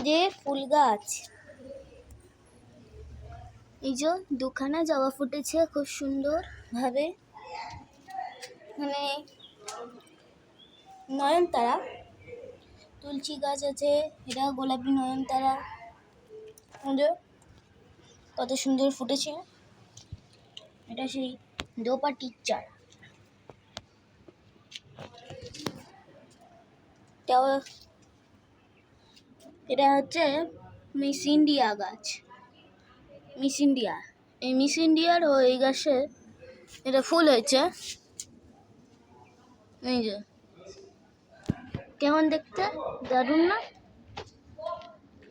যে ফুল গাছ, এই যে দুখানা জবা ফুটেছে খুব সুন্দর ভাবে, মানে নয়নতারা। তুলসী গাছ আছে, এটা গোলাপি নয়নতারা, কত সুন্দর ফুটেছে। এটা সেই দোপাটির চারা। এটা হচ্ছে মিস ইন্ডিয়া গাছ, মিস ইন্ডিয়া। এই মিস ইন্ডিয়ার ওই গাছে এটা ফুল হয়েছে, এই যে কেমন দেখতে, দারুণ না?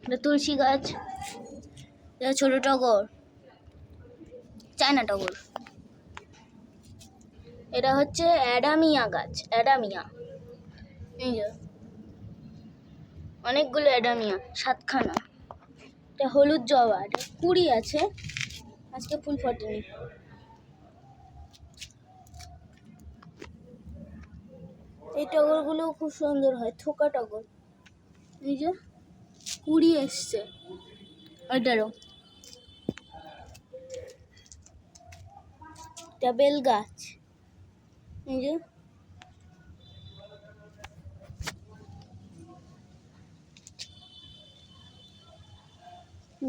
এটা তুলসী গাছ, এটা ছোট টগর, চায়না টগর। এটা হচ্ছে অ্যাডামিয়া গাছ, অ্যাডামিয়া। এই যে অনেকগুলো অ্যাডামিয়া, 7খানা। এটা হলুদ জবা, এটা কুড়ি আছে, আজকে ফুল ফোটেনি। এই টগরগুলো খুব সুন্দর হয়, থোকা টগর। এই যে কুড়ি এসছে ওইটারও। এটা বেল গাছ, এই যে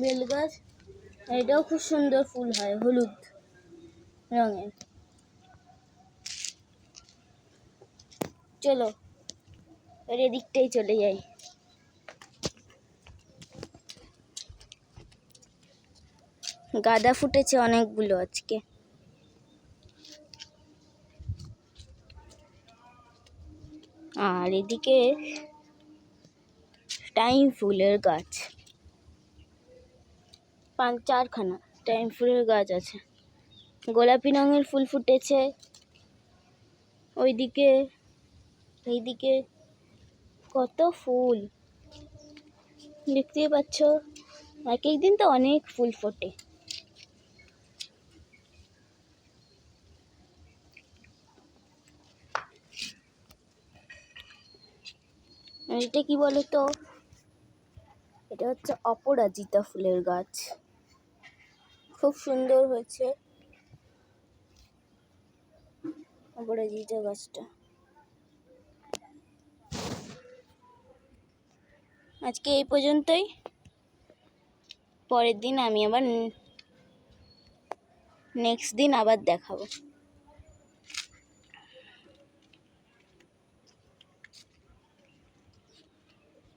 বেল গাছ। এটাও খুব সুন্দর ফুল হয়, হলুদ রঙের। চলো এর এদিকটাই চলে যাই। গাঁদা ফুটেছে অনেকগুলো আজকে। আর এদিকে টাইম ফুলের গাছ, 4খানা টাইম ফুলের গাছ আছে। গোলাপি রঙের ফুল ফুটেছে ওইদিকে, এইদিকে কত ফুল দেখতেই পাচ্ছ। এক এক দিন তো অনেক ফুল ফোটে। এটা কি বলতো, এটা হচ্ছে অপরাজিতা ফুলের গাছ, খুব সুন্দর হয়েছে অপরাজিতা গাছটা। আজকে এই পর্যন্তই, পরের দিন আমি আবার নেক্সট দিন আবার দেখাবো।